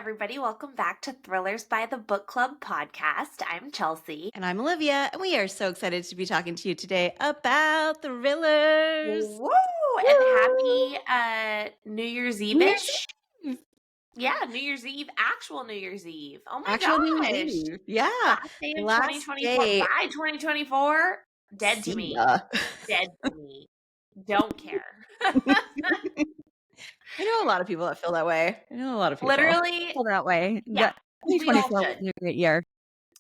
everybody. Welcome back to Thrillers by the Book Club podcast. I'm Chelsea. And I'm Olivia, and we are so excited to be talking to you today about thrillers. Woo! And happy New Year's Eve-ish. Yeah, New Year's Eve, actual New Year's Eve. Oh my Actual New gosh. Year's Eve. Yeah. Last day of Last 2024. day. Bye, 2024. Dead to See me. ya. Dead to me. Don't care. I know a lot of people that feel that way. I know a lot of people. Literally. Feel that way. Yeah. But 2024 should. was a great year.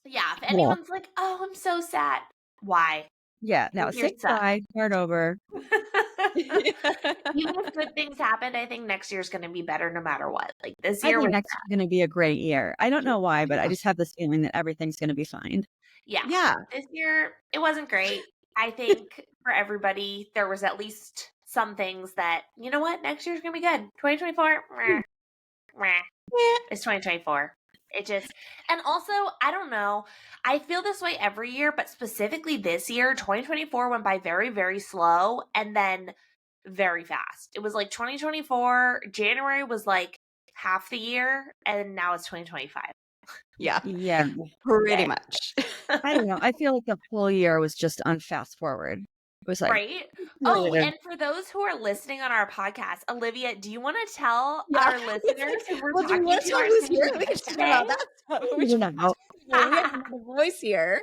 Yeah, if anyone's like, oh, I'm so sad. Why? Yeah, now You're say goodbye, start over. Even if good things happened, I think next year's going to be better no matter what. Like this I year think was next year is going to be a great year. I don't know why, but I just have this feeling that everything's going to be fine. Yeah. This year, it wasn't great. I think for everybody, there was at least some things that, you know what, next year's going to be good. 2024, it's 2024. It just, and also, I don't know, I feel this way every year, but specifically this year, 2024 went by very, very slow and then very fast. It was like 2024, January was like half the year, and now it's 2025. Yeah, pretty much. I don't know. I feel like the whole year was just on fast forward. It was like, right? Oh, and for those who are listening on our podcast, Olivia, do you want to tell our listeners who we're talking to who's here? We can talk about that. We have a voice here.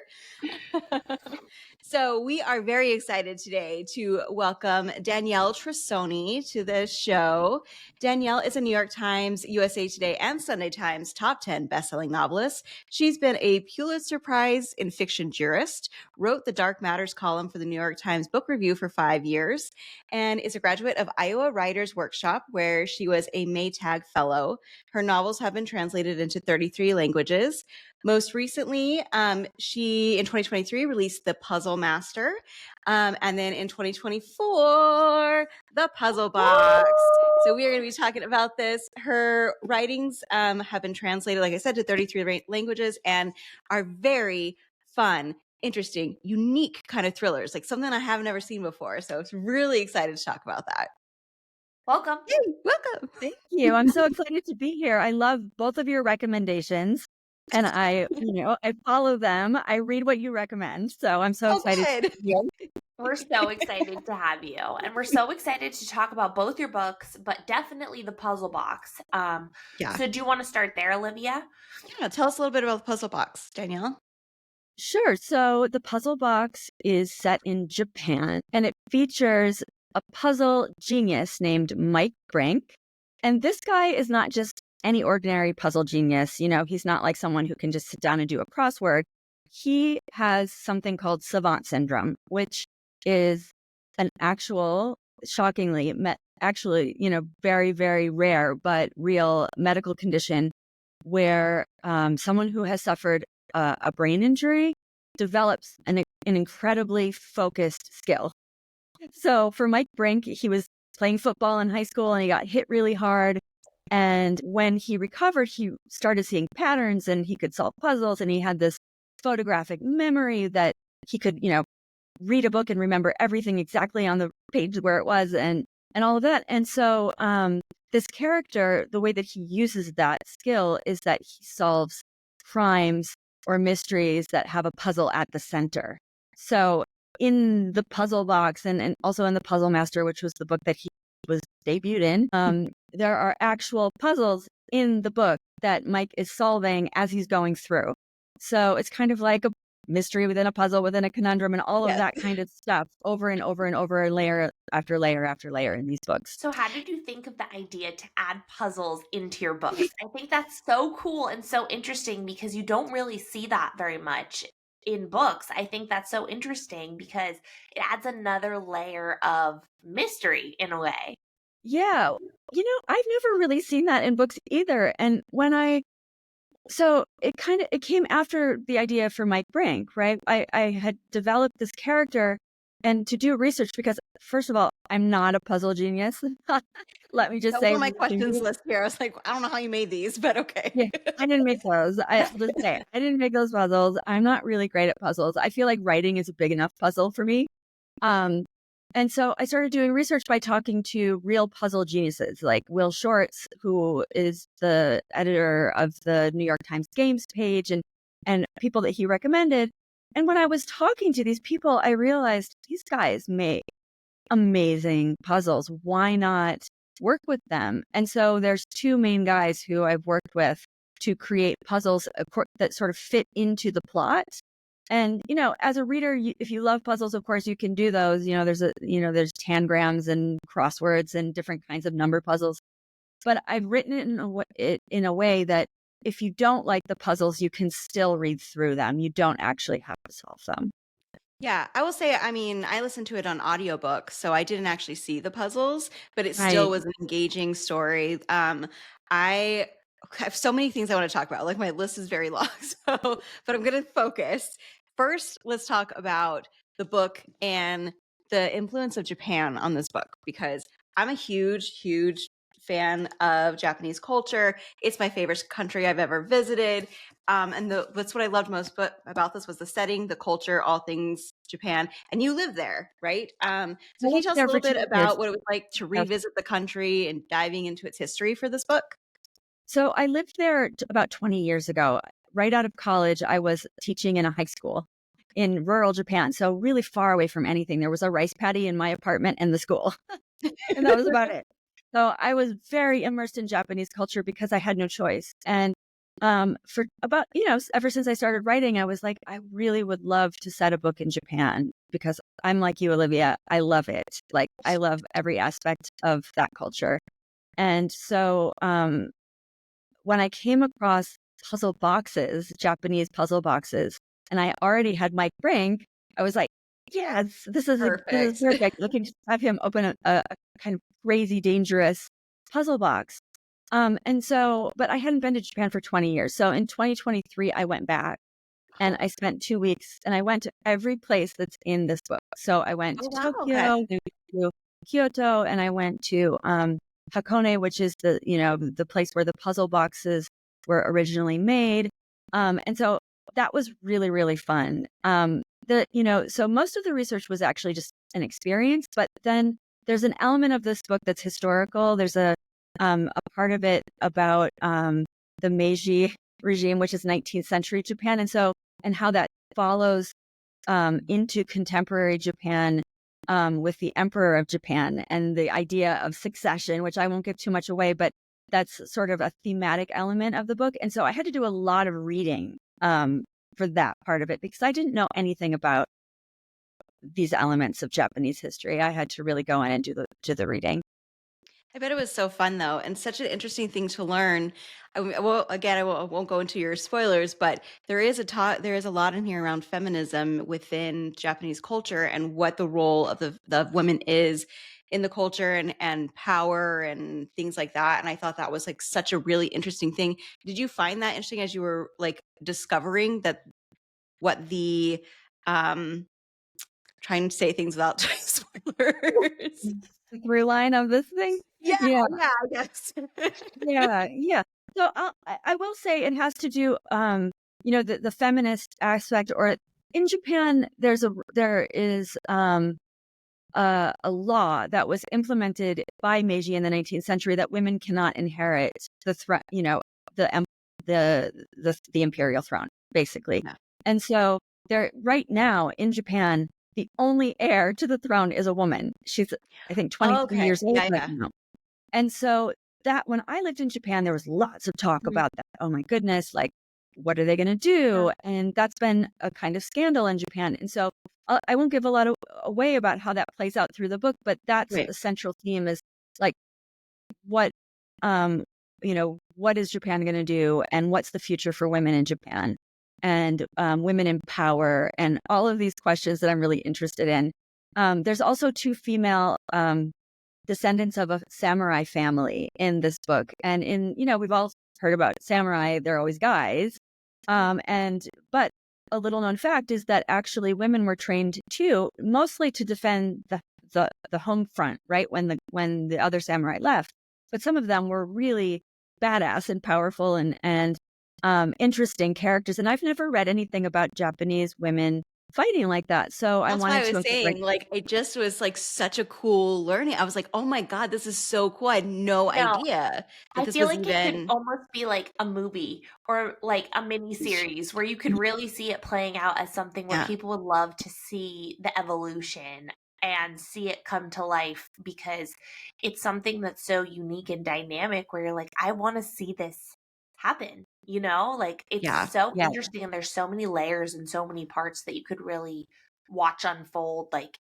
So we are very excited today to welcome Danielle Trussoni to the show. Danielle is a New York Times, USA Today, and Sunday Times top 10 bestselling novelist. She's been a Pulitzer Prize in fiction jurist, wrote the Dark Matters column for the New York Times Book Review for 5 years, and is a graduate of Iowa Writers Workshop, where she was a Maytag Fellow. Her novels have been translated into 33 languages. Most recently, she, in 2023, released The Puzzle Master. And then in 2024, The Puzzle Box. So we are going to be talking about this. Her writings have been translated, like I said, to 33 languages and are very fun, interesting, unique kind of thrillers, like something I have never seen before. So it's really excited to talk about that. Welcome. Hey, welcome. Thank you. I'm so excited to be here. I love both of your recommendations. And I follow them. I read what you recommend. So I'm so excited. We're so excited to have you. And we're so excited to talk about both your books, but definitely The Puzzle Box. So do you want to start there, Olivia? Yeah, tell us a little bit about The Puzzle Box, Danielle. Sure. So The Puzzle Box is set in Japan, and it features a puzzle genius named Mike Brink. And this guy is not just any ordinary puzzle genius. You know, he's not like someone who can just sit down and do a crossword. He has something called savant syndrome, which is an actual, shockingly, very, very rare but real medical condition where someone who has suffered a brain injury develops an incredibly focused skill. So for Mike Brink, he was playing football in high school and he got hit really hard. And when he recovered, he started seeing patterns and he could solve puzzles. And he had this photographic memory that he could, read a book and remember everything exactly on the page where it was and all of that. And so this character, the way that he uses that skill is that he solves crimes or mysteries that have a puzzle at the center. So in The Puzzle Box and also in The Puzzle Master, which was the book that he was debuted in, there are actual puzzles in the book that Mike is solving as he's going through. So it's kind of like a mystery within a puzzle, within a conundrum, and all of that kind of stuff over and over and over, layer after layer after layer in these books. So how did you think of the idea to add puzzles into your books? I think that's so cool and so interesting because you don't really see that very much in books. I think that's so interesting because it adds another layer of mystery in a way. Yeah. I've never really seen that in books either. And so it came after the idea for Mike Brink, right? I had developed this character and to do research because, first of all, I'm not a puzzle genius. Let me just say. On my questions list here, I was like, I don't know how you made these, but okay. Yeah, I didn't make those. I'll just say, I didn't make those puzzles. I'm not really great at puzzles. I feel like writing is a big enough puzzle for me. And so I started doing research by talking to real puzzle geniuses like Will Shortz, who is the editor of the New York Times Games page, and people that he recommended. And when I was talking to these people, I realized these guys make amazing puzzles. Why not work with them? And so there's two main guys who I've worked with to create puzzles that sort of fit into the plot. And, as a reader, if you love puzzles, of course, you can do those. There's tangrams and crosswords and different kinds of number puzzles. But I've written it in a way that if you don't like the puzzles, you can still read through them. You don't actually have to solve them. Yeah, I will say, I mean, I listened to it on audiobook, so I didn't actually see the puzzles, but it still Right. was an engaging story. I have so many things I want to talk about. Like my list is very long, but I'm going to focus. First, let's talk about the book and the influence of Japan on this book, because I'm a huge, huge fan of Japanese culture. It's my favorite country I've ever visited. And that's what I loved most about this was the setting, the culture, all things Japan. And you live there, right? So can you tell us a little bit about what it was like to revisit the country and diving into its history for this book? So I lived there about 20 years ago. Right out of college, I was teaching in a high school in rural Japan. So really far away from anything. There was a rice paddy in my apartment and the school. And that was about it. So I was very immersed in Japanese culture because I had no choice. And for about, ever since I started writing, I was like, I really would love to set a book in Japan because I'm like you, Olivia. I love it. Like, I love every aspect of that culture. And so when I came across puzzle boxes, Japanese puzzle boxes, and I already had Mike Brink, I was like, yes, this is perfect. Looking to have him open a kind of crazy, dangerous puzzle box. But I hadn't been to Japan for 20 years. So in 2023, I went back and I spent 2 weeks and I went to every place that's in this book. So I went to Tokyo, to Kyoto, and I went to Hakone, which is the place where the puzzle boxes were originally made. And so that was really, really fun. So most of the research was actually just an experience, but then there's an element of this book that's historical. There's a part of it about the Meiji regime, which is 19th century Japan. And how that follows into contemporary Japan with the Emperor of Japan and the idea of succession, which I won't give too much away, but that's sort of a thematic element of the book. And so I had to do a lot of reading for that part of it because I didn't know anything about these elements of Japanese history. I had to really go in and do the reading. I bet it was so fun though, and such an interesting thing to learn. I won't go into your spoilers, but there is a lot in here around feminism within Japanese culture and what the role of the women is in the culture and power and things like that. And I thought that was like such a really interesting thing. Did you find that interesting as you were like discovering that what the trying to say things without spoilers? The through line of this thing? Yeah, I guess. Yeah. So I will say it has to do, the feminist aspect. Or in Japan, there is a law that was implemented by Meiji in the 19th century that women cannot inherit the imperial throne, basically. Yeah. And so right now in Japan, the only heir to the throne is a woman. She's, I think, 23 years old right now. And so that when I lived in Japan, there was lots of talk about that. Oh my goodness, like, what are they going to do? Yeah. And that's been a kind of scandal in Japan. And so I won't give a lot away about how that plays out through the book, but that's the central theme is like, what is Japan going to do? And what's the future for women in Japan? And women in power and all of these questions that I'm really interested in. There's also two female descendants of a samurai family in this book. And we've all heard about samurai, they're always guys. But a little known fact is that actually women were trained too, mostly to defend the home front, right? When the other samurai left. But some of them were really badass and powerful and interesting characters. And I've never read anything about Japanese women fighting like that. So I That's why wanted I to was incorporate. saying, like, it just was like such a cool learning. I was like, oh my God, this is so cool. I had no No, idea that I this feel was like it could even, almost be like a movie or like a mini series where you could really see it playing out as something where yeah, people would love to see the evolution and see it come to life because it's something that's so unique and dynamic where you're like, I want to see this happen. Like it's yeah. so Yeah, interesting and there's so many layers and so many parts that you could really watch unfold like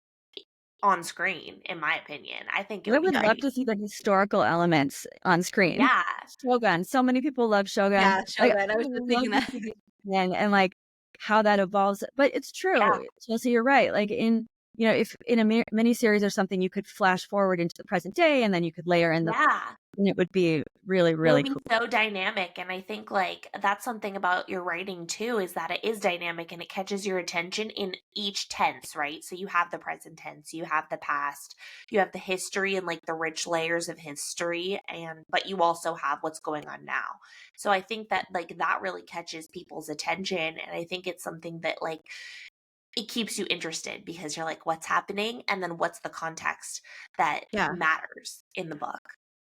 on screen, in my opinion. I think it I would be would love great. to see the historical elements on screen. Yeah. Shogun. So many people love Shogun. Yeah, Like, I Shogun. I was would just love thinking to that. see the and like how that evolves. But it's true, Yeah. Chelsea. You're right. Like if in a miniseries or something, you could flash forward into the present day, and then you could layer in Yeah. and it would be really, It would really be cool. so dynamic. And I think like that's something about your writing too, is that it is dynamic and it catches your attention in each tense, right? So you have the present tense, you have the past, you have the history and like the rich layers of history, but you also have what's going on now. So I think that like that really catches people's attention. And I think it's something that like it keeps you interested because you're like, what's happening? And then what's the context that Yeah. matters in the book?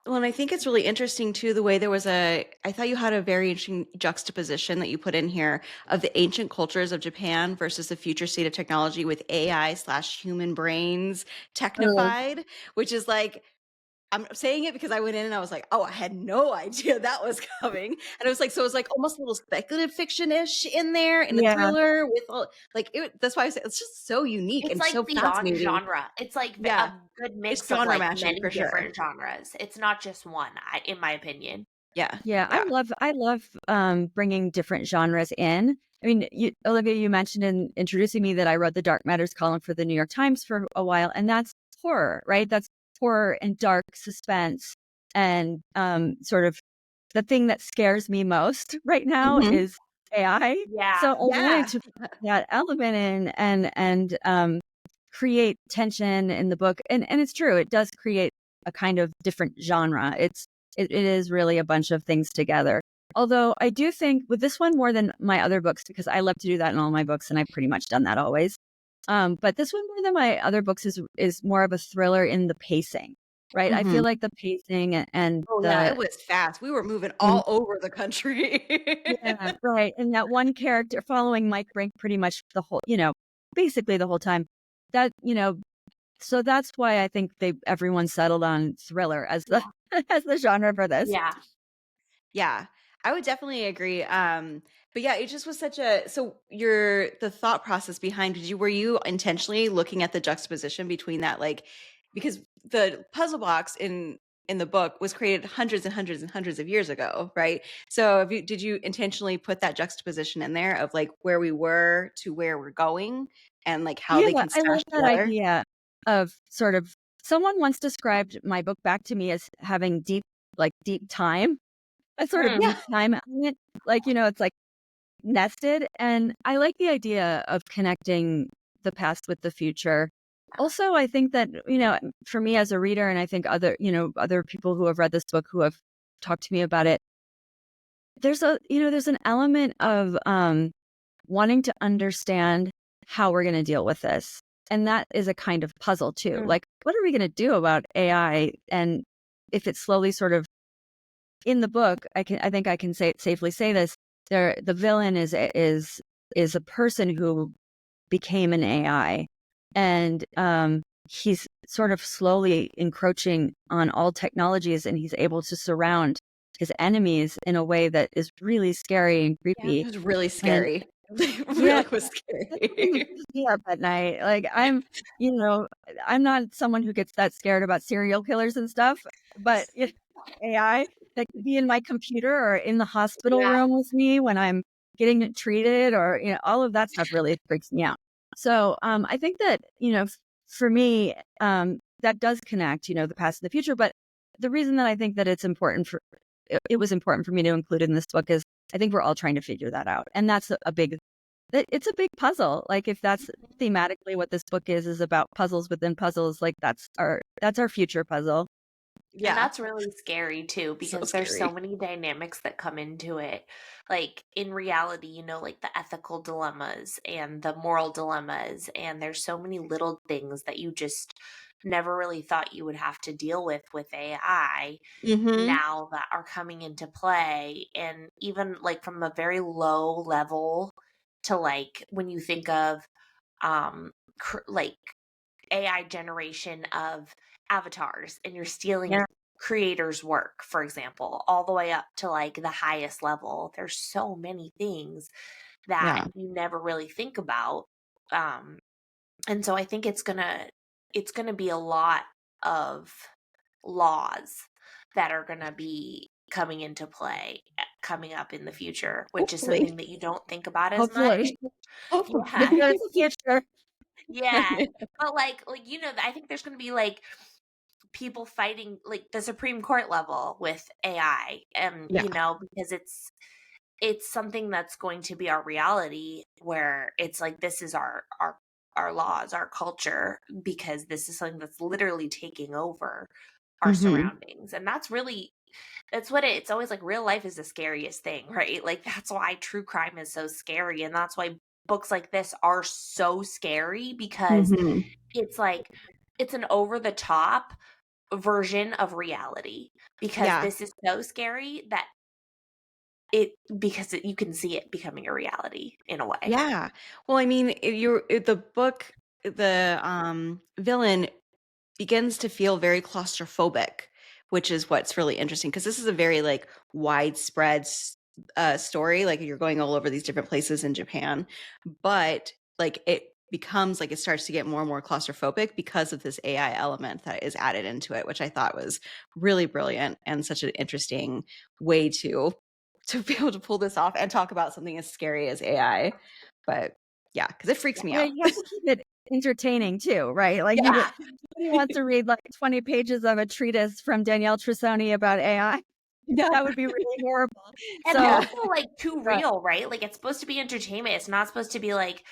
Well, and I think it's really interesting too, the way I thought you had a very interesting juxtaposition that you put in here of the ancient cultures of Japan versus the future state of technology with AI/human brains technified, which is like, I'm saying it because I went in and I was like, oh, I had no idea that was coming. And it was like, so it was like almost a little speculative fiction-ish in there and a Yeah. thriller with all like that's why I say it's just so unique It's and like so beyond fascinating. genre. It's like Yeah. a good It's mix of genre like matching many for sure. different genres. It's not just one, in my opinion. Yeah. Yeah, Yeah. I love bringing different genres in. I mean, Olivia, you mentioned in introducing me that I wrote the Dark Matters column for the New York Times for a while, and that's horror, right? That's horror and dark suspense, and sort of the thing that scares me most right now Mhm. is AI. Yeah. So I wanted Yeah. to put that element in and create tension in the book, and it's true, it does create a kind of different genre. It is really a bunch of things together. Although I do think with this one more than my other books, because I love to do that in all my books, and I've pretty much done that always. But this one more than my other books is more of a thriller in the pacing, right? I Mhm. feel like the pacing and Oh, yeah, it the was fast. We were moving and all over the country. yeah, right. And that one character following Mike Brink pretty much the whole, basically the whole time. That, so that's why I think everyone settled on thriller as the Yeah. as the genre for this. Yeah. Yeah, I would definitely agree. But yeah, it just was such so the thought process behind, were you intentionally looking at the juxtaposition between that, like, because the puzzle box in the book was created hundreds and hundreds and hundreds of years ago, right? So did you intentionally put that juxtaposition in there of like where we were to where we're going and like how they Yeah, can I stash love that together? idea of sort of someone once described my book back to me as having deep time, a sort of Hmm. deep time element. Like, it's like nested. And I like the idea of connecting the past with the future. Also, I think that, for me as a reader, and I think other people who have read this book who have talked to me about it, there's an element of wanting to understand how we're going to deal with this. And that is a kind of puzzle too. Mm. Like, what are we going to do about AI? And if it's slowly sort of in the book, I think I can safely say this. The villain is a person who became an AI, and he's sort of slowly encroaching on all technologies, and he's able to surround his enemies in a way that is really scary and Yeah, it creepy. was really And scary. It yeah, really was that really scary. keeps me up at night. Like you know, I'm not someone who gets that scared about serial killers and stuff, but AI that could be in my computer or in the hospital Yeah. room with me when I'm getting treated, or all of that stuff really freaks me out. So I think that for me, that does connect, the past and the future. But the reason that I think that it was important for me to include in this book is I think we're all trying to figure that out, and that's it's a big puzzle. Like if that's thematically what this book is about puzzles within puzzles, like that's our future puzzle. And Yeah. that's really scary too, So because there's so scary. many dynamics that come into it. Like in reality, you know, like the ethical dilemmas and the moral dilemmas, and there's so many little things that you just never really thought you would have to deal with AI Mm-hmm. now that are coming into play. And even like from a very low level to like when you think of like AI generation of avatars and you're stealing Yeah. creators' work, for example, all the way up to like the highest level. There's so many things that Yeah. you never really think about. Um, and so I think it's gonna be a lot of laws that are gonna be coming into play coming up in the future, which is Hopefully. something that you don't think about as much. Hopefully. Hopefully. Yeah. There's a future. Yeah. But like you know, I think there's going to be like people fighting like the Supreme Court level with AI, Yeah. you know, because it's something that's going to be our reality, where it's like this is our laws, our culture, because this is something that's literally taking over our Mm-hmm. surroundings. And that's what it's always like. Real life is the scariest thing, right? Like that's why true crime is so scary, and that's why books like this are so scary, because Mm-hmm. it's like it's an over the top version of reality, because Yeah. this is so scary that you can see it becoming a reality in a way. Yeah. Well, I mean, the book, the villain begins to feel very claustrophobic, which is what's really interesting because this is a very like widespread story. Like you're going all over these different places in Japan, but like it becomes like it starts to get more and more claustrophobic because of this AI element that is added into it, which I thought was really brilliant and such an interesting way to be able to pull this off and talk about something as scary as AI. But yeah, because it freaks me Yeah, out. you have to keep it entertaining too, right? Like you Yeah. nobody wants to read like 20 pages of a treatise from Danielle Trussoni about AI. Yeah. That would be really horrible. And So, also like too uh, real, right? Like it's supposed to be entertainment. It's not supposed to be like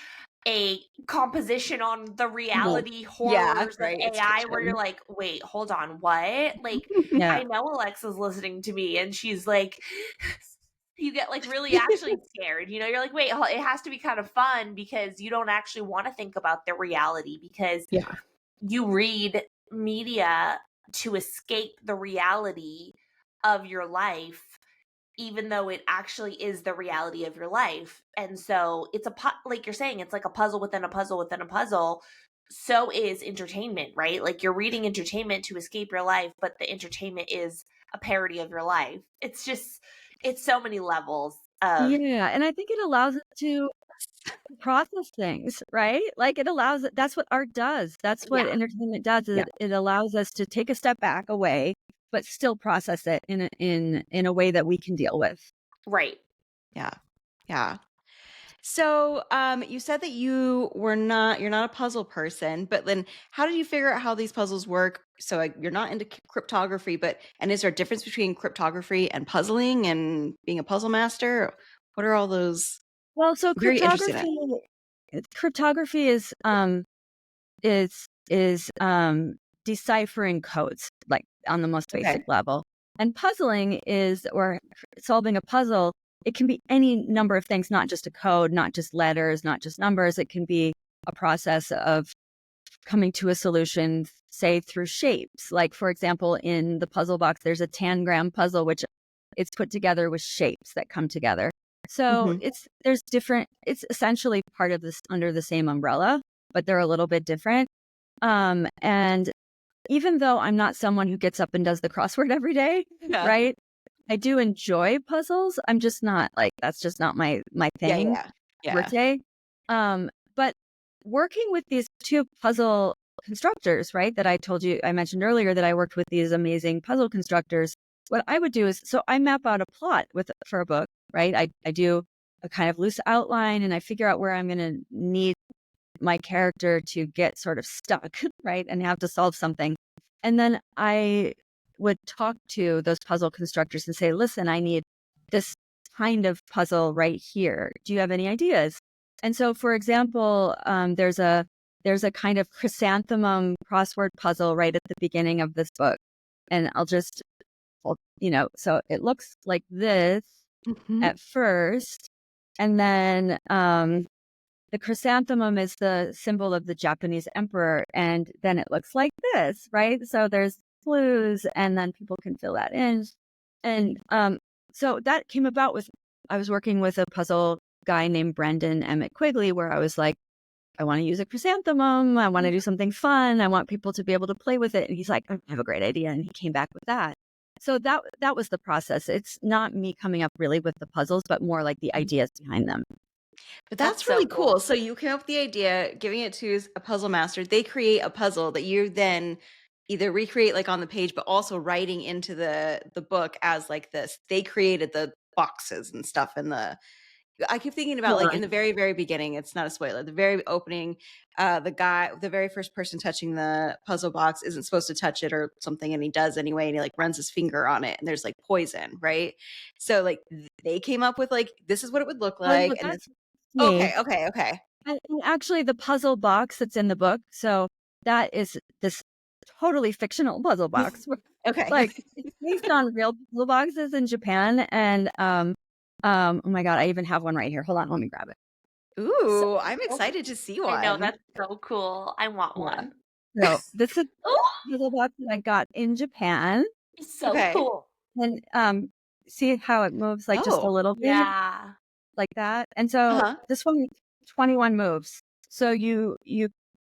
a composition on the Mhm. reality Yeah, horrors of right. It's AI, where you're fiction. like, wait, hold on, what? Like yeah. I know Alexa's listening to me and she's like you get like really actually scared. You know, you're like, wait, it has to be kind of fun, because you don't actually want to think about the reality, because Yeah. you read media to escape the reality of your life, even though it actually is the reality of your life. And so it's like you're saying, it's like a puzzle within a puzzle within a puzzle. So is entertainment, right? Like you're reading entertainment to escape your life, but the entertainment is a parody of your life. It's so many levels of Yeah, and I think it allows us to process things, right? Like it allows that's what art does. That's what yeah, entertainment does. Is Yeah. it allows us to take a step back away, but still process it in a way that we can deal with. right. Yeah. Yeah. So, you said that you're not a puzzle person, but then how did you figure out how these puzzles work? So you're not into cryptography, and is there a difference between cryptography and puzzling and being a puzzle master? What are all those? Well, so I'm very interested in it. cryptography is deciphering codes, like on the most basic Okay. level. And puzzling is, or solving a puzzle, it can be any number of things, not just a code, not just letters, not just numbers. It can be a process of coming to a solution, say through shapes. Like, for example, in the puzzle box, there's a tangram puzzle, which it's put together with shapes that come together. So Mm-hmm. it's essentially part of this under the same umbrella, but they're a little bit different. And even though I'm not someone who gets up and does the crossword every day, Yeah. right? I do enjoy puzzles. I'm just not like that's just not my Yeah. thing, Yeah. Yeah. birthday. But working with these two puzzle constructors, right? That I mentioned earlier that I worked with these amazing puzzle constructors. What I would do is so I map out a plot for a book, right? I do a kind of loose outline and I figure out where I'm going to need my character to get sort of stuck, right? And have to solve something. And then I would talk to those puzzle constructors and say, listen, I need this kind of puzzle right here. Do you have any ideas? And so, for example, there's a kind of chrysanthemum crossword puzzle right at the beginning of this book. and so it looks like this at first. And then the chrysanthemum is the symbol of the Japanese emperor. And then it looks like this, right? So there's clues, and then people can fill that in. And so that came about I was working with a puzzle guy named Brendan Emmett Quigley, where I was like, I want to use a chrysanthemum. I want to do something fun. I want people to be able to play with it. And he's like, I have a great idea. And he came back with that. So that was the process. It's not me coming up really with the puzzles, but more like the ideas behind them. But that's really cool. So you came up with the idea, giving it to a puzzle master. They create a puzzle that you then either recreate like on the page, but also writing into the book as like this. They created the boxes and stuff in the. I keep thinking about like in the very, very beginning, it's not a spoiler, the very opening, the very first person touching the puzzle box isn't supposed to touch it or something, and he does anyway, and he like runs his finger on it, and there's like poison, right? So like they came up with like, this is what it would look like. Oh, and that's okay. And actually, the puzzle box that's in the book, so that is this totally fictional puzzle box. Okay. Like, it's based on real puzzle boxes in Japan. And oh my God, I even have one right here. Hold on, let me grab it. Ooh, I'm excited to see one. I know, that's so cool. I want one. So this is a puzzle box that I got in Japan. So cool. And see how it moves like just a little bit? Yeah. Like that. And so this one, 21 moves. So you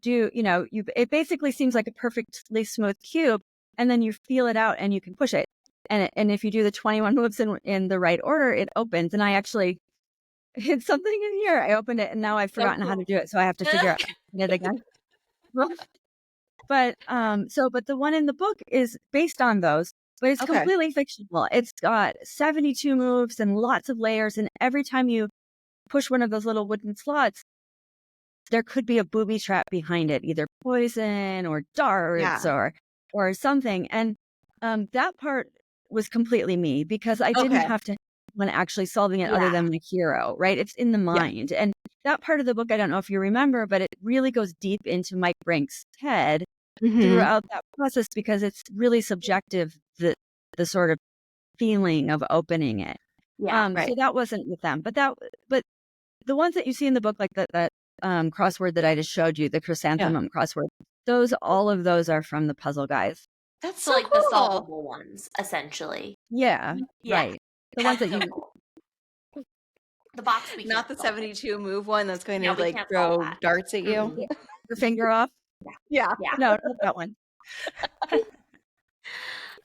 do, it basically seems like a perfectly smooth cube, and then you feel it out and you can push it. And if you do the 21 moves in the right order, it opens. And I actually hid something in here. I opened it and now I've forgotten how to do it. So I have to figure out it again. But the one in the book is based on those, but it's completely fictional. It's got 72 moves and lots of layers. And every time you push one of those little wooden slots, there could be a booby trap behind it, either poison or darts or something. And that part was completely me, because I didn't have to when actually solving it other than my hero, right? It's in the mind. And that part of the book, I don't know if you remember, but it really goes deep into Mike Brink's head throughout that process, because it's really subjective, the sort of feeling of opening it. So that wasn't with them, but the ones that you see in the book, like that crossword that I just showed you, the chrysanthemum crossword, all of those are from the puzzle guys. That's so like cool. The solvable ones, essentially. Yeah. Right. The ones that you the box we not the 72 move one that's going to like throw darts at you. Your finger off. Yeah. No, not that one.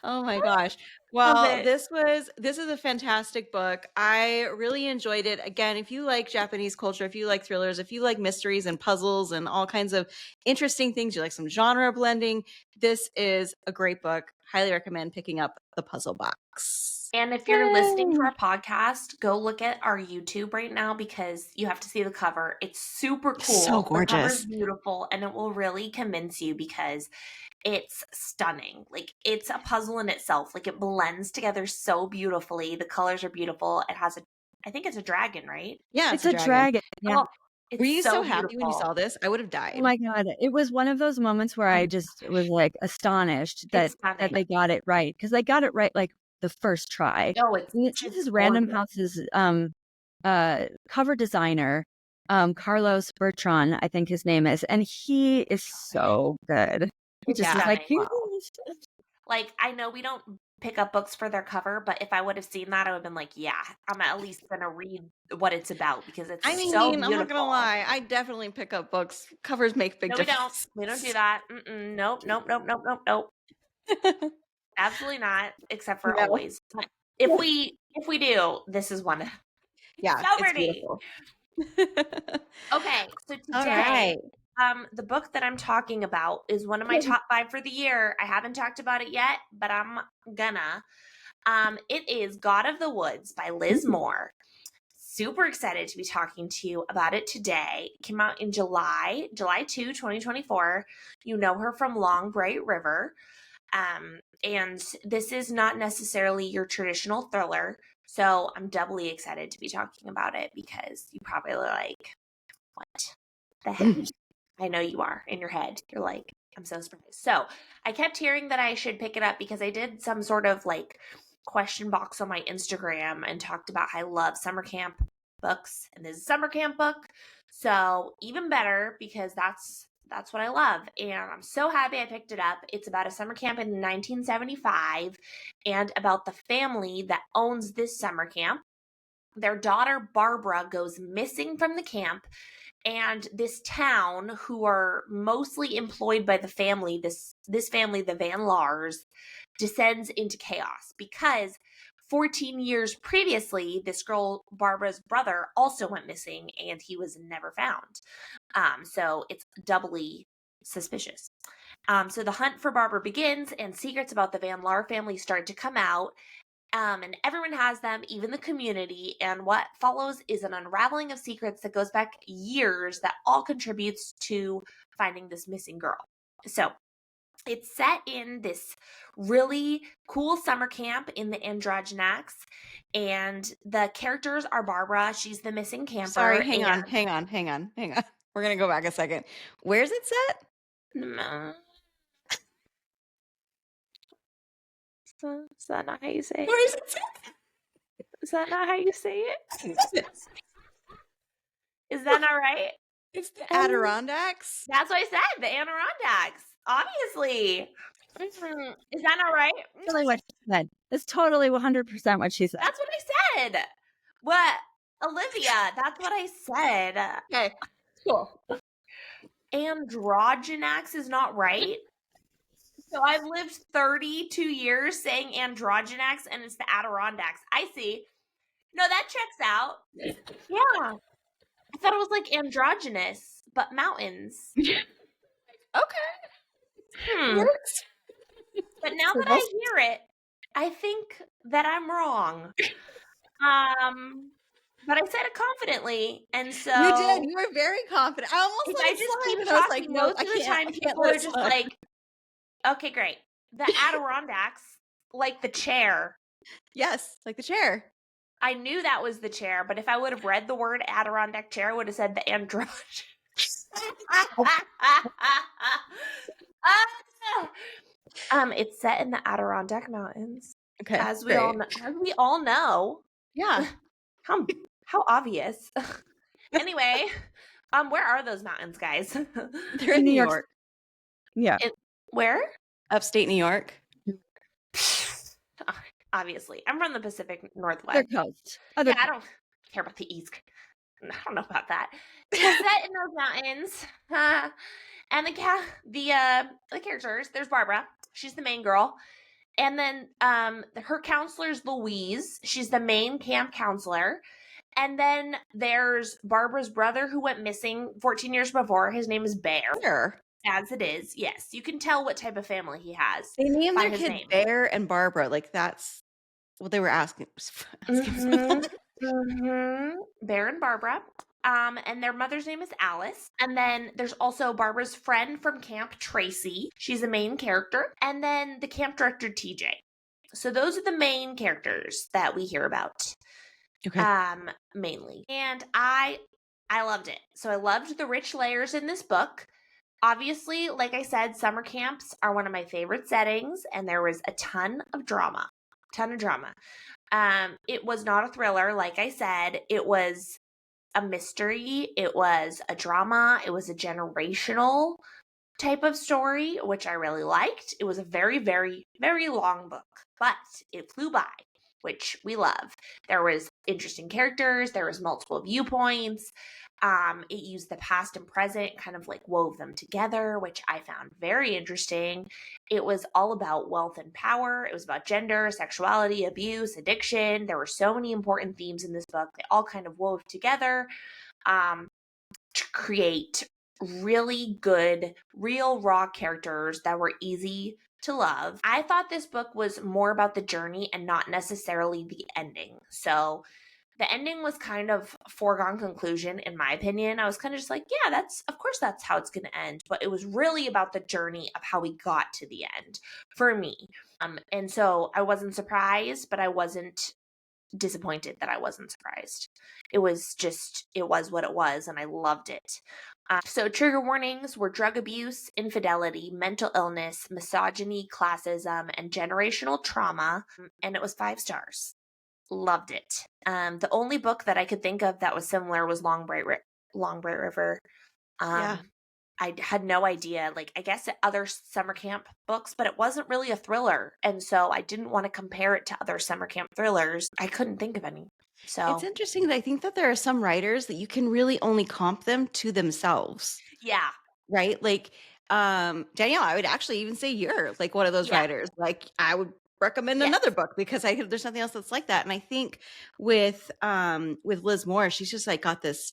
Oh my gosh. Well, this is a fantastic book. I really enjoyed it. Again, if you like Japanese culture, if you like thrillers, if you like mysteries and puzzles and all kinds of interesting things, you like some genre blending, this is a great book. Highly recommend picking up The Puzzle Box. And if you're listening to our podcast, go look at our YouTube right now, because you have to see the cover. It's super cool. So gorgeous. The cover's beautiful, and it will really convince you, because it's stunning. Like, it's a puzzle in itself. Like, it blends together so beautifully. The colors are beautiful. It has I think it's a dragon, right? Yeah, it's a dragon. Yeah. Oh, were you so happy when you saw this? I would have died. Oh my God. It was one of those moments where I just was like astonished that they got it right. Because they got it right like the first try. Oh, it's this is Random House's cover designer, Carlos Bertrand, I think his name is, and he is so good. He just is like, like, I know we don't pick up books for their cover, but if I would have seen that, I would have been like, yeah, I'm at least gonna read what it's about, because it's so beautiful. I'm not gonna lie, I definitely pick up books. Covers make big difference. We don't do that. Nope. Absolutely not, except for always. If we do, this is one. Yeah, so pretty. Okay, so today, the book that I'm talking about is one of my top 5 for the year. I haven't talked about it yet, but I'm gonna. It is God of the Woods by Liz Moore. Super excited to be talking to you about it today. It came out in July 2, 2024. You know her from Long Bright River. And this is not necessarily your traditional thriller, so I'm doubly excited to be talking about it, because you probably are like, what the heck? I know you are in your head. You're like, I'm so surprised. So I kept hearing that I should pick it up because I did some sort of like question box on my Instagram and talked about how I love summer camp books, and this is a summer camp book. So even better, because that's what I love. And I'm so happy I picked it up. It's about a summer camp in 1975 and about the family that owns this summer camp. Their daughter Barbara goes missing from the camp, and this town, who are mostly employed by the family, this family, the Van Laars, descends into chaos because 14 years previously, this girl Barbara's brother also went missing and he was never found. So it's doubly suspicious. So the hunt for Barbara begins, and secrets about the Van Laar family start to come out. And everyone has them, even the community. And what follows is an unraveling of secrets that goes back years that all contributes to finding this missing girl. So it's set in this really cool summer camp in the Androgenax, and the characters are Barbara. She's the missing camper. Sorry, hang on. We're going to go back a second. Where's it set? Is that not how you say it? Where is it set? Is that not how you say it? Is that not right? It's the Adirondacks. That's what I said, the Adirondacks. Obviously. Is that not right? Totally what she said. That's totally 100% what she said. That's what I said. What? Olivia, that's what I said. Okay, cool. Androgenax is not right. So I've lived 32 years saying Androgenax, and it's the Adirondacks. I see. No, that checks out. Yeah. I thought it was like androgynous, but mountains. Okay. But now that I hear it, I think that I'm wrong. But I said it confidently, and so You did. You were very confident. I almost if let I it just slide, keep but I was talking, like, no, most I of the can't. time people are just like, okay, great. The Adirondacks, like the chair. Yes, like the chair. I knew that was the chair, but if I would have read the word Adirondack chair, I would have said the androgen. It's set in the Adirondack Mountains. Okay, as we all know. Yeah. How obvious. Anyway, where are those mountains, guys? They're in New York. Yeah. Where? Upstate New York. Obviously. I'm from the Pacific Northwest. They're coast. I don't care about the East. I don't know about that. It's set in those mountains. And the characters, there's Barbara. She's the main girl. And then her counselor's Louise. She's the main camp counselor. And then there's Barbara's brother who went missing 14 years before. His name is Bear. As it is. Yes. You can tell what type of family he has. They named their kid Bear and Barbara. Like, that's what they were asking. Bear and Barbara. And their mother's name is Alice. And then there's also Barbara's friend from camp, Tracy. She's a main character. And then the camp director, TJ. So those are the main characters that we hear about. Okay. Mainly. And I loved it. So I loved the rich layers in this book. Obviously, like I said, summer camps are one of my favorite settings, and there was a ton of drama. It was not a thriller, like I said. It was a mystery. It was a drama. It was a generational type of story, which I really liked. It was a very, very, very long book, but it flew by, which we love. There was interesting characters. There was multiple viewpoints. It used the past and present, kind of like wove them together, which I found very interesting. It was all about wealth and power. It was about gender, sexuality, abuse, addiction. There were so many important themes in this book. They all kind of wove together to create really good, real, raw characters that were easy to love. I thought this book was more about the journey and not necessarily the ending. So the ending was kind of a foregone conclusion, in my opinion. I was kind of just like, yeah, of course that's how it's going to end. But it was really about the journey of how we got to the end for me. And so I wasn't surprised, but I wasn't disappointed that I wasn't surprised. It was what it was, and I loved it. So trigger warnings were drug abuse, infidelity, mental illness, misogyny, classism, and generational trauma. And it was 5 stars. Loved it. The only book that I could think of that was similar was Long Bright River. Yeah. I had no idea. Like, I guess other summer camp books, but it wasn't really a thriller. And so I didn't want to compare it to other summer camp thrillers. I couldn't think of any. So It's interesting that I think that there are some writers that you can really only comp them to themselves, yeah. right? Like Danielle, I would actually even say you're like one of those Yeah. writers. Like I would recommend Yes. another book because there's nothing else that's like that. And I think with Liz Moore, she's just like got this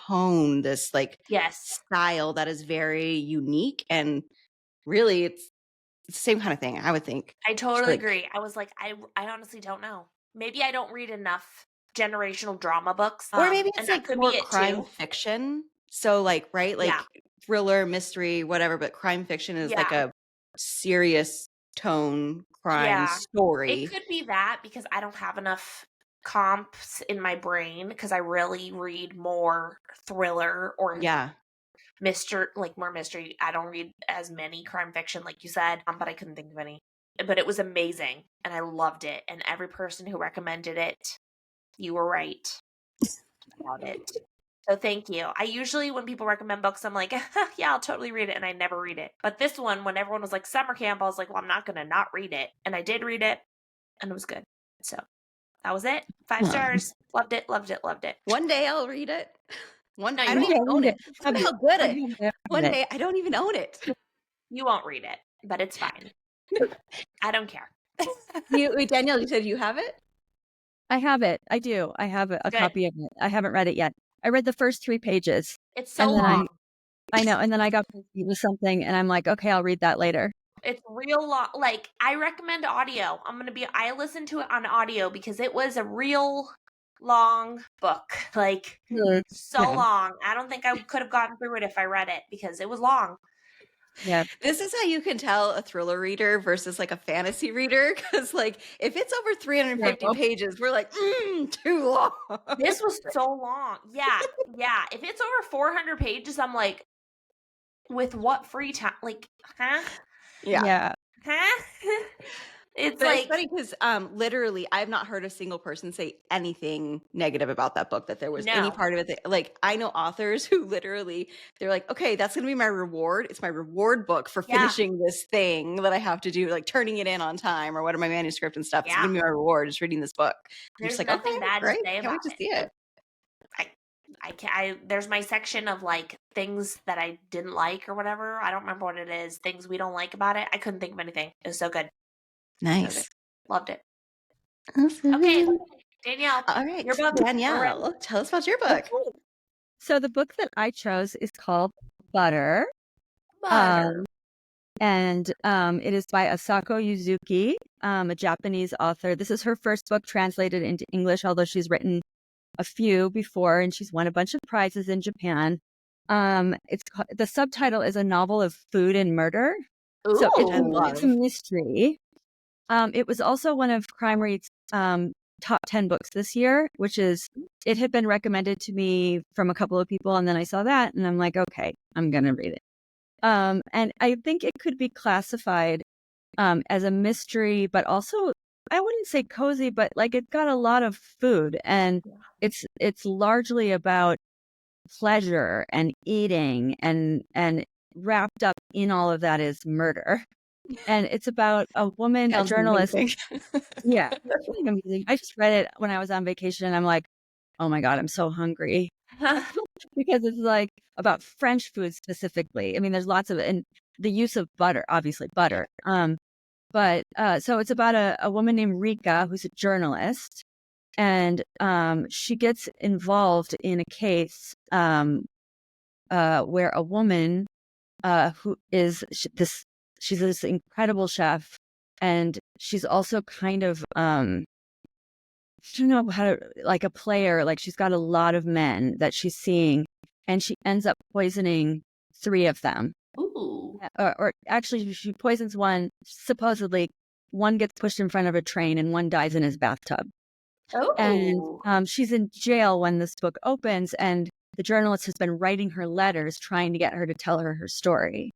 tone, this like Yes. style that is very unique, and really it's the same kind of thing, I would think. I totally Like, agree. I was like, I honestly don't know. Maybe I don't read enough generational drama books. or maybe And it's that like could more be it crime too. fiction. So like, right, like Yeah. thriller, mystery, whatever, but crime fiction is like Yeah. a serious tone crime Yeah. story. It could be that because I don't have enough comps in my brain because I really read more thriller or Yeah. more mystery. I don't read as many crime fiction like you said, but I couldn't think of any. But it was amazing and I loved it. And every person who recommended it, you were right about it. So thank you. I usually, when people recommend books, I'm like, yeah, I'll totally read it. And I never read it. But this one, when everyone was like summer camp, I was like, well, I'm not going to not read it. And I did read it and it was good. So that was it. 5 stars. Loved it. Loved it. Loved it. One day I'll read it. No, I you don't even won't. own it. Look how good it. One it. day I don't even own it. You won't read it, but it's fine. I don't care. Wait, Danielle, you said you have it? I have it. I do. I have a Good. copy of it. I haven't read it yet. I read the first 3 pages. It's so and then long. I know. And then I got confused with something and I'm like, okay, I'll read that later. It's real long. Like, I recommend audio. I listened to it on audio because it was a real long book. Like, so Yeah. long. I don't think I could have gotten through it if I read it because it was long. Yeah. This is how you can tell a thriller reader versus like a fantasy reader. Because like if it's over 350 pages, we're like, too long. This was so long. Yeah. Yeah. If it's over 400 pages, I'm like, with what free time? Like, huh? Yeah. Huh? It's But like, it's funny because literally I've not heard a single person say anything negative about that book, that there was any No. part of it that, like, I know authors who literally, they're like, okay, that's gonna be my reward. It's my reward book for Yeah. finishing this thing that I have to do, like turning it in on time or whatever, my manuscript and stuff. It's gonna be my reward, is reading this book. I'm There's just like, nothing okay, bad to great. say Can't wait about to it. see it. There's my section of like things that I didn't like or whatever. I don't remember what it is. Things we don't like about it. I couldn't think of anything. It was so good. Nice. Loved it. Awesome. Okay, Danielle. All right, your book. Danielle, tell us about your book. So the book that I chose is called Butter. Butter. And it is by Asako Yuzuki, a Japanese author. This is her first book translated into English, although she's written a few before, and she's won a bunch of prizes in Japan. The subtitle is A Novel of Food and Murder. Ooh. So it's a mystery. It was also one of Crime Read's top 10 books this year, it had been recommended to me from a couple of people, and then I saw that, and I'm like, okay, I'm going to read it. And I think it could be classified as a mystery, but also, I wouldn't say cozy, but like it's got a lot of food, and it's largely about pleasure and eating, and wrapped up in all of that is murder. And it's about a woman, a journalist. Yeah, it's really amazing. I just read it when I was on vacation, and I'm like, oh my God, I'm so hungry. Because it's like about French food specifically. I mean, there's lots of it, and the use of butter, obviously butter. But so it's about a woman named Rika, who's a journalist, and she gets involved in a case where a woman who is she's this incredible chef, and she's also kind of I don't know how to, like a player, like she's got a lot of men that she's seeing, and she ends up poisoning 3 of them. Ooh. Or actually she poisons one. Supposedly one gets pushed in front of a train and one dies in his bathtub. Oh. And she's in jail when this book opens, and the journalist has been writing her letters trying to get her to tell her story.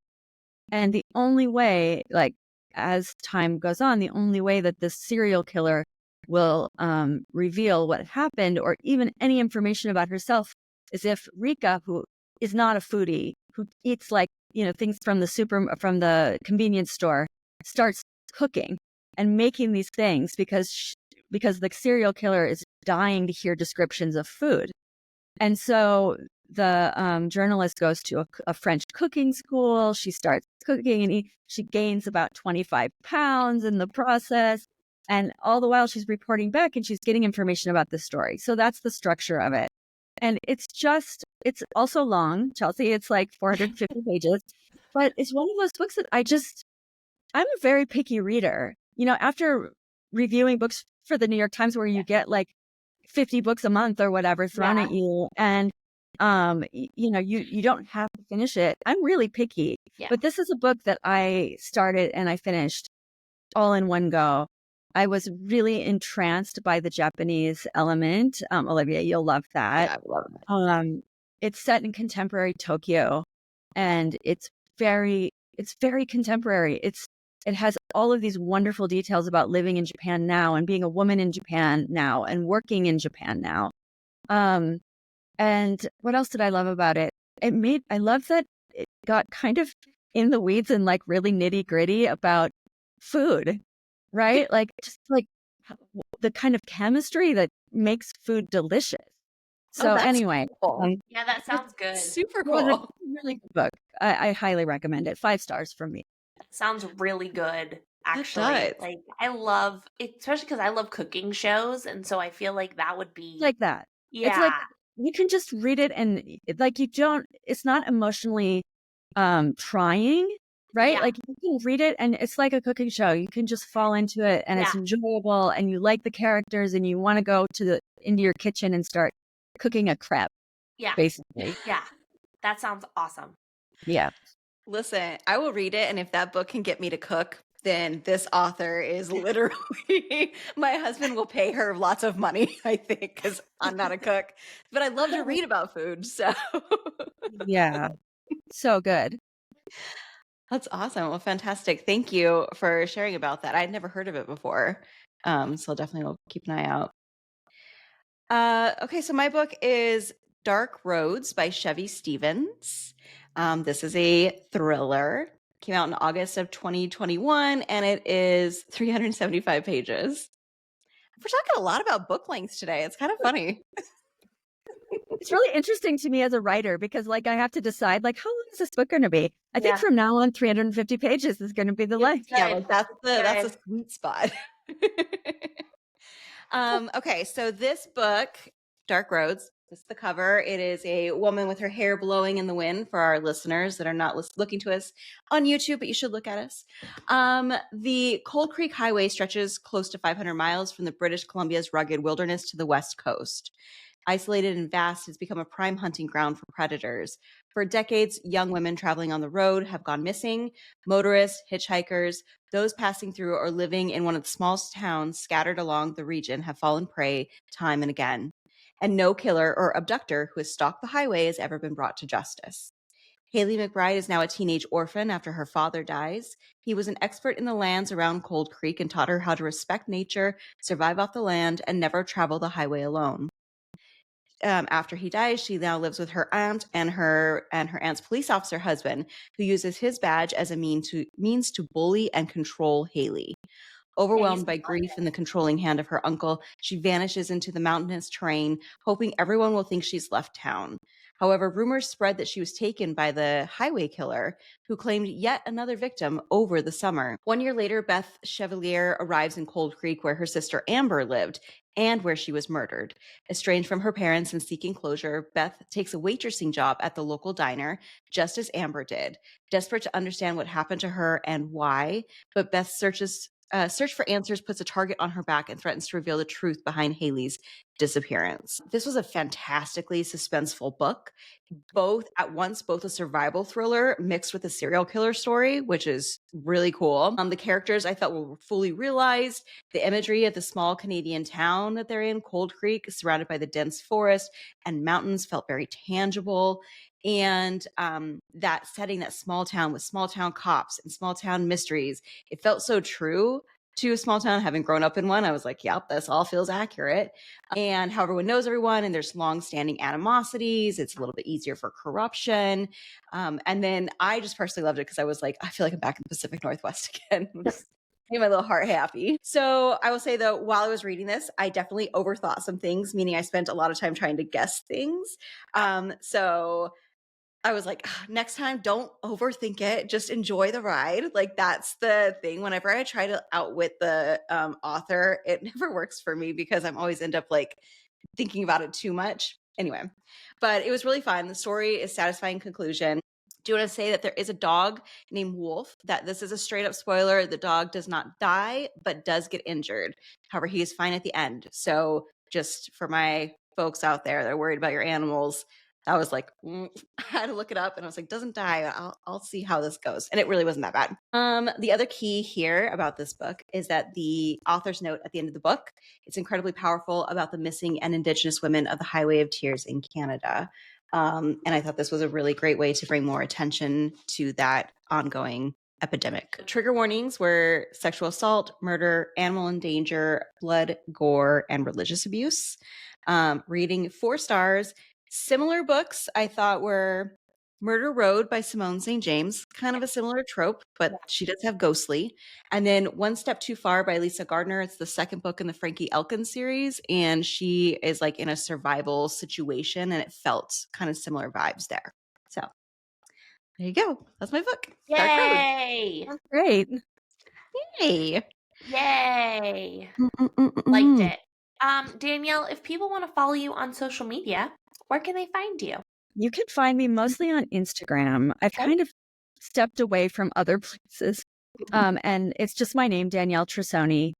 And the only way, like, as time goes on, the only way that this serial killer will reveal what happened or even any information about herself is if Rika, who is not a foodie, who eats like, things from the convenience store, starts cooking and making these things because the serial killer is dying to hear descriptions of food. And so the journalist goes to a French cooking school. She starts cooking and she gains about 25 pounds in the process. And all the while she's reporting back and she's getting information about the story. So that's the structure of it. And it's also long, Chelsea. It's like 450 pages. But it's one of those books that I'm a very picky reader. After reviewing books for the New York Times where you get like 50 books a month or whatever thrown at you, and you don't have to finish it. I'm really picky. But this is a book that I started and I finished all in one go. I was really entranced by the Japanese element. Olivia, you'll love that. Yeah, I love it. It's set in contemporary Tokyo, and it's very contemporary. It has all of these wonderful details about living in Japan now and being a woman in Japan now and working in Japan now. And what else did I love about it? I love that it got kind of in the weeds and like really nitty gritty about food, right? Like just like the kind of chemistry that makes food delicious. So anyway, cool. Yeah, that sounds good. Super it was cool. a really good book. I highly recommend it. 5 stars from me. Sounds really good, actually. does. Like, I love it, especially because I love cooking shows, and so I feel like that would be Like that. Yeah. It's like you can just read it and like it's not emotionally trying, right? Yeah. Like you can read it and it's like a cooking show. You can just fall into it and it's enjoyable and you like the characters and you want to go into your kitchen and start cooking a crepe. Yeah. Basically. Yeah. That sounds awesome. Yeah. Listen, I will read it, and if that book can get me to cook, then this author is literally my husband will pay her lots of money, I think, because I'm not a cook. But I love to read about food, so Yeah. So good. that's awesome. Well, fantastic. Thank you for sharing about that. I'd never heard of it before. So definitely will keep an eye out. Okay, so my book is Dark Roads by Chevy Stevens. This is a thriller. Came out in August of 2021, and it is 375 pages. We're talking a lot about book lengths today. It's kind of funny. It's really interesting to me as a writer because like I have to decide like how long is this book going to be? I think from now on 350 pages is going to be the length. Yeah, like that's the sweet spot. Okay, so this book, Dark Roads, this is the cover. It is a woman with her hair blowing in the wind for our listeners that are not looking to us on YouTube, but you should look at us. The Cold Creek Highway stretches close to 500 miles from the British Columbia's rugged wilderness to the west coast. Isolated and vast, has become a prime hunting ground for predators. For decades, young women traveling on the road have gone missing. Motorists, hitchhikers, those passing through or living in one of the smallest towns scattered along the region have fallen prey time and again. And no killer or abductor who has stalked the highway has ever been brought to justice. Haley McBride is now a teenage orphan after her father dies. He was an expert in the lands around Cold Creek and taught her how to respect nature, survive off the land, and never travel the highway alone. After he dies, she now lives with her aunt and her aunt's police officer husband, who uses his badge as a means to bully and control Haley. Overwhelmed by grief and the controlling hand of her uncle, she vanishes into the mountainous terrain, hoping everyone will think she's left town. However, rumors spread that she was taken by the highway killer, who claimed yet another victim over the summer. 1 year later, Beth Chevalier arrives in Cold Creek, where her sister Amber lived, and where she was murdered. Estranged from her parents and seeking closure, Beth takes a waitressing job at the local diner, just as Amber did. Desperate to understand what happened to her and why, but Beth's search for answers puts a target on her back and threatens to reveal the truth behind Haley's disappearance. This was a fantastically suspenseful book, both at once, both a survival thriller mixed with a serial killer story, which is really cool. The characters I felt were fully realized. The imagery of the small Canadian town that they're in, Cold Creek, surrounded by the dense forest and mountains, felt very tangible. And that setting, that small town with small town cops and small town mysteries, it felt so true to a small town. Having grown up in one, I was like, yep, this all feels accurate. And how everyone knows everyone, and there's long-standing animosities. It's a little bit easier for corruption. And then I just personally loved it because I was like, I feel like I'm back in the Pacific Northwest again. Just made my little heart happy. So I will say, though, while I was reading this, I definitely overthought some things, meaning I spent a lot of time trying to guess things. So I was like, next time, don't overthink it. Just enjoy the ride. Like, that's the thing. Whenever I try to outwit the author, it never works for me because I'm always end up like thinking about it too much. Anyway, but it was really fun. The story is satisfying conclusion. Do you want to say that there is a dog named Wolf, that this is a straight up spoiler. The dog does not die, but does get injured. However, he is fine at the end. So just for my folks out there that are worried about your animals, I was like, I had to look it up and I was like, doesn't die. I'll see how this goes. And it really wasn't that bad. The other key here about this book is that the author's note at the end of the book, it's incredibly powerful about the missing and Indigenous women of the Highway of Tears in Canada. And I thought this was a really great way to bring more attention to that ongoing epidemic. Trigger warnings were sexual assault, murder, animal endanger, blood, gore, and religious abuse. Reading 4 stars. Similar books I thought were Murder Road by Simone St. James, kind of a similar trope, but she does have ghostly. And then One Step Too Far by Lisa Gardner. It's the second book in the Frankie Elkins series, and she is like in a survival situation, and it felt kind of similar vibes there. So there you go. That's my book. Dark Road. Yay! That's great. Yay. Yay! Mm-mm-mm-mm. Liked it. Danielle, if people want to follow you on social media, where can they find you? You can find me mostly on Instagram. I've Okay. kind of stepped away from other places. And it's just my name, Danielle Trussoni.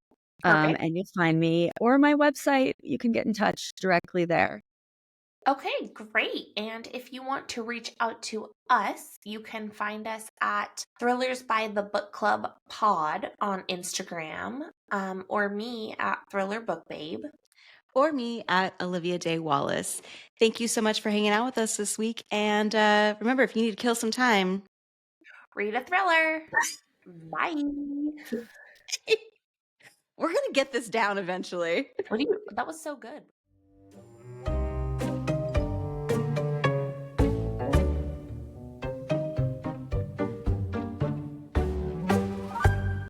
Perfect. And you'll find me, or my website. You can get in touch directly there. Okay, great. And if you want to reach out to us, you can find us at Thrillers by the Book Club Pod on Instagram, or me at Thriller Book Babe. Or me at Olivia Day Wallace. Thank you so much for hanging out with us this week. And remember, if you need to kill some time, Read a thriller. Bye. we're going to get this down eventually. That was so good.